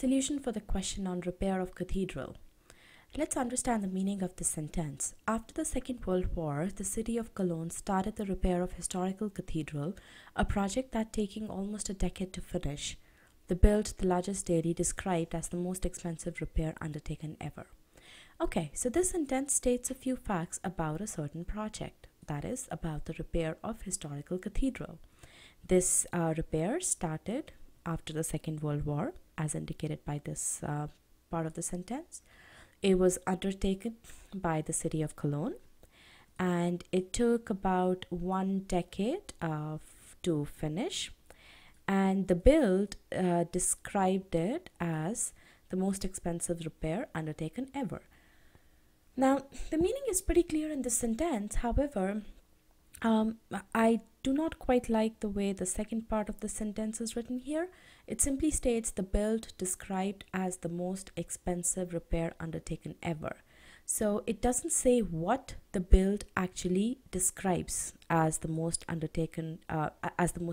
Solution for the question on repair of cathedral. Let's understand the meaning of this sentence. After the Second World War, the city of Cologne started the repair of historical cathedral, a project that taking almost a decade to finish. The build, the largest daily, described as the most expensive repair undertaken ever. Okay, so this sentence states a few facts about a certain project, that is, about the repair of historical cathedral. This repair started after the Second World War, as indicated by this part of the sentence. It was undertaken by the city of Cologne, and it took about 1 decade to finish. And the build described it as the most expensive repair undertaken ever. Now, the meaning is pretty clear in this sentence. However, I do not quite like the way the second part of the sentence is written here. It simply states the build described as the most expensive repair undertaken ever. So it doesn't say what the build actually describes as the most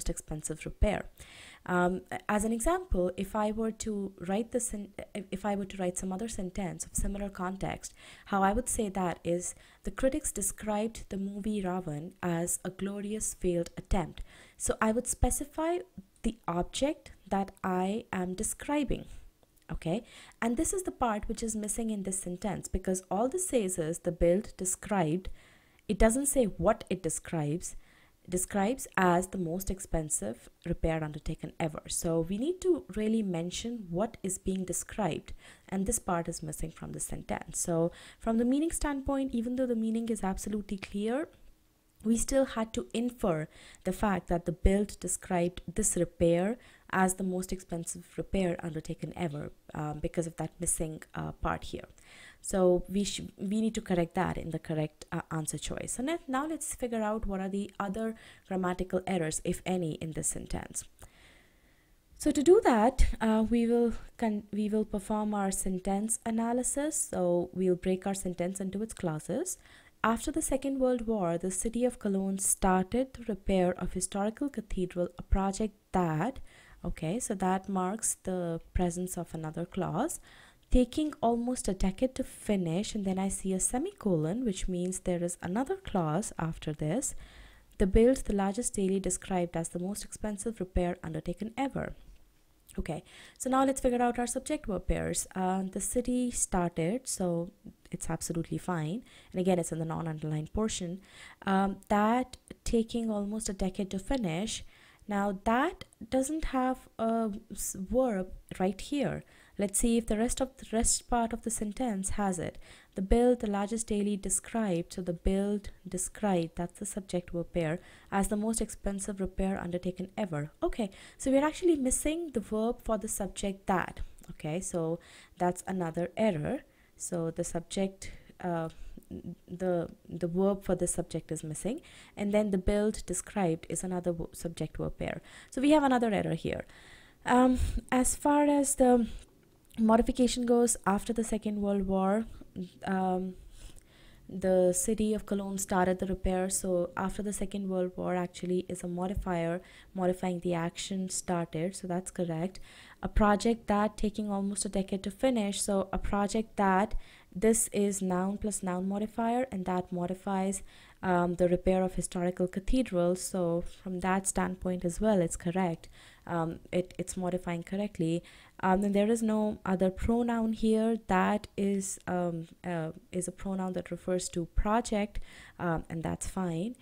expensive repair. As an example, if I were to write some other sentence of similar context, how I would say that is, the critics described the movie Ravan as a glorious failed attempt. So I would specify the object that I am describing. Okay, and this is the part which is missing in this sentence, because all this says is the build described. It doesn't say what it describes as the most expensive repair undertaken ever. So we need to really mention what is being described, and this part is missing from the sentence. So from the meaning standpoint, even though the meaning is absolutely clear, we still had to infer the fact that the build described this repair as the most expensive repair undertaken ever, because of that missing part here. So we need to correct that in the correct answer choice. So now let's figure out what are the other grammatical errors, if any, in this sentence. So to do that, we will perform our sentence analysis. So we'll break our sentence into its clauses. After the Second World War, the city of Cologne started the repair of historical cathedral, a project that, okay, so that marks the presence of another clause, taking almost a decade to finish, and then I see a semicolon, which means there is another clause after this. The build, the largest daily, described as the most expensive repair undertaken ever. Okay, so now let's figure out our subject verb pairs. The city started, so it's absolutely fine. And again, it's in the non-underlined portion. That taking almost a decade to finish. Now that doesn't have a verb right here. Let's see if the rest part of the sentence has it. The build, the largest daily, described. So the build described, that's the subject verb pair, as the most expensive repair undertaken ever. Okay, so we're actually missing the verb for the subject that. Okay, so that's another error. So the subject, the verb for the subject is missing, and then the build described is another subject verb pair. So we have another error here. As far as the modification goes, after the Second World War, the city of Cologne started the repair. So after the Second World War actually is a modifier modifying the action started, so that's correct. A project that taking almost a decade to finish, so a project that, this is noun plus noun modifier, and that modifies the repair of historical cathedrals. So from that standpoint as well, it's correct. It's modifying correctly. And there is no other pronoun here. That is a pronoun that refers to project, and that's fine.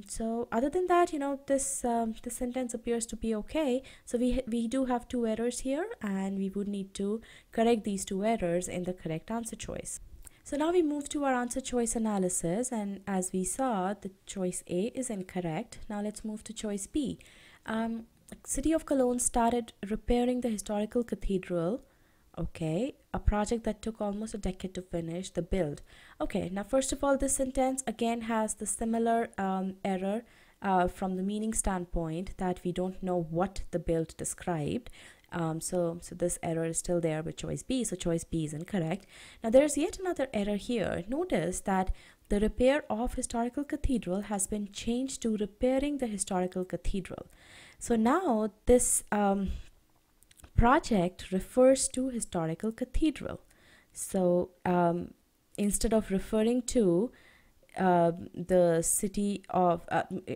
So other than that, you know, this sentence appears to be okay. So we do have 2 errors here, and we would need to correct these 2 errors in the correct answer choice. So now we move to our answer choice analysis, and as we saw, the choice A is incorrect. Now let's move to choice B. City of Cologne started repairing the historical cathedral. Okay, a project that took almost a decade to finish, the build. Okay, now first of all, this sentence again has the similar error from the meaning standpoint, that we don't know what the build described. So this error is still there with choice B, so choice B is incorrect. Now there's yet another error here. Notice that the repair of historical cathedral has been changed to repairing the historical cathedral. So now this project refers to historical cathedral. So instead of referring to the city of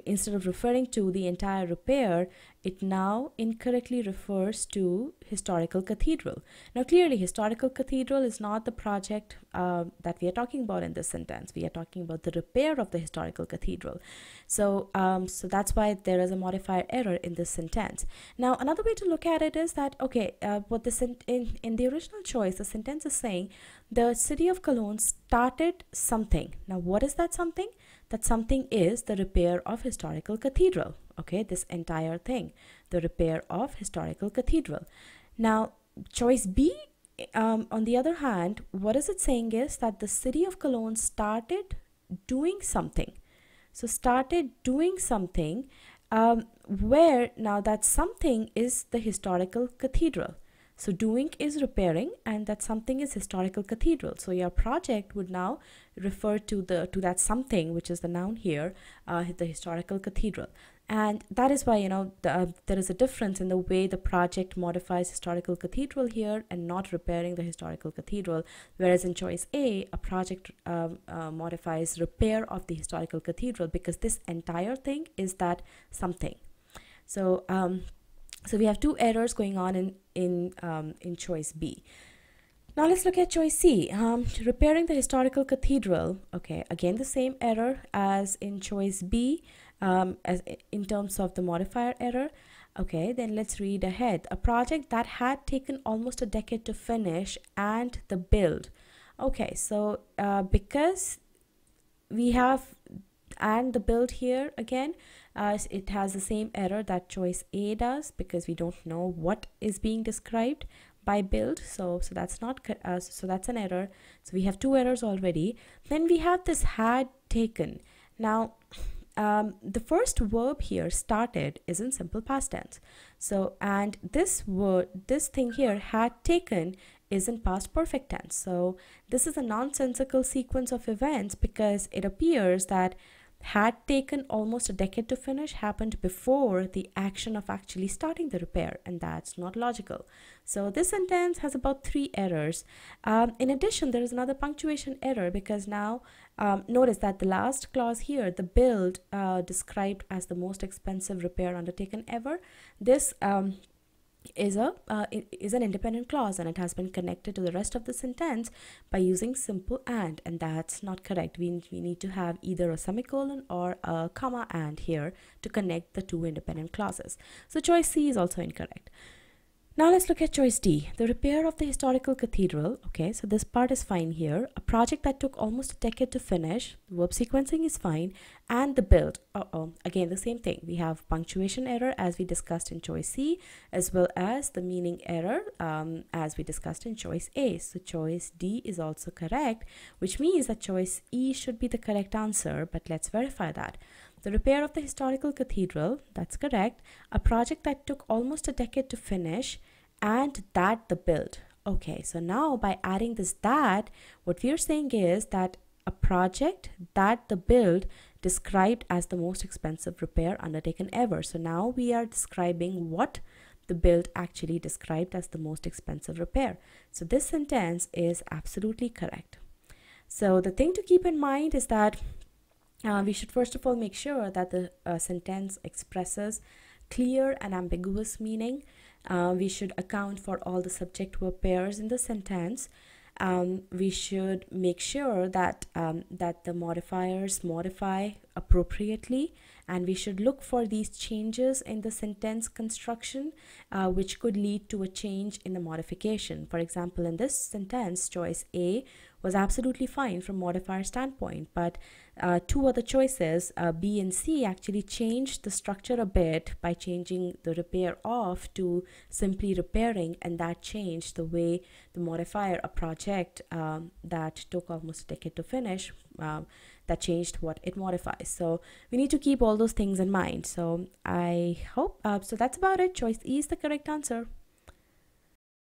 instead of referring to the entire repair, it now incorrectly refers to historical cathedral. Now clearly historical cathedral is not the project that we are talking about in this sentence. We are talking about the repair of the historical cathedral. So so that's why there is a modifier error in this sentence. Now another way to look at it is that, okay, what this in the original choice, the sentence is saying the city of Cologne started something. Now what is that something? That something is the repair of historical cathedral. Okay, this entire thing, the repair of historical cathedral. Now choice B, on the other hand, what is it saying is that the city of Cologne started doing something. So started doing something, where now that something is the historical cathedral. So doing is repairing, and that something is historical cathedral. So your project would now refer to that something, which is the noun here, the historical cathedral. And that is why, you know, there is a difference in the way the project modifies historical cathedral here and not repairing the historical cathedral. Whereas in choice A, a project modifies repair of the historical cathedral, because this entire thing is that something. So so we have two errors going on in choice B. Now let's look at choice C, repairing the historical cathedral. Okay, again the same error as in choice B, as in terms of the modifier error. Okay, then let's read ahead. A project that had taken almost a decade to finish and the build. Okay, so because we have and the build here again, it has the same error that choice A does, because we don't know what is being described by build. So that's not so that's an error. So we have two errors already. Then we have this had taken. Now the first verb here, started, is in simple past tense. So and this word, this thing here, had taken, is in past perfect tense. So this is a nonsensical sequence of events, because it appears that had taken almost a decade to finish happened before the action of actually starting the repair, and that's not logical. So this sentence has about 3 errors. In addition, there is another punctuation error, because now notice that the last clause here, the build, described as the most expensive repair undertaken ever, this is an independent clause, and it has been connected to the rest of the sentence by using simple and that's not correct. We need to have either a semicolon or a comma and here to connect the two independent clauses. So choice C is also incorrect. Now let's look at choice D, the repair of the historical cathedral. Okay, so this part is fine here. A project that took almost a decade to finish, verb sequencing is fine, and the build. Again, the same thing. We have punctuation error as we discussed in choice C, as well as the meaning error as we discussed in choice A. So choice D is also correct, which means that choice E should be the correct answer, but let's verify that. The repair of the historical cathedral, that's correct. A project that took almost a decade to finish, and that the build. Okay, so now by adding this that, what we are saying is that a project that the build described as the most expensive repair undertaken ever. So now we are describing what the build actually described as the most expensive repair. So this sentence is absolutely correct. So the thing to keep in mind is that we should first of all make sure that the sentence expresses clear and ambiguous meaning. We should account for all the subject verb pairs in the sentence. We should make sure that that the modifiers modify appropriately, and we should look for these changes in the sentence construction which could lead to a change in the modification. For example, in this sentence, choice A was absolutely fine from modifier standpoint, but two other choices, B and C, actually changed the structure a bit by changing the repair off to simply repairing, and that changed the way the modifier, a project that took almost a decade to finish, that changed what it modifies. So we need to keep all those things in mind. So I hope, so that's about it. Choice E is the correct answer.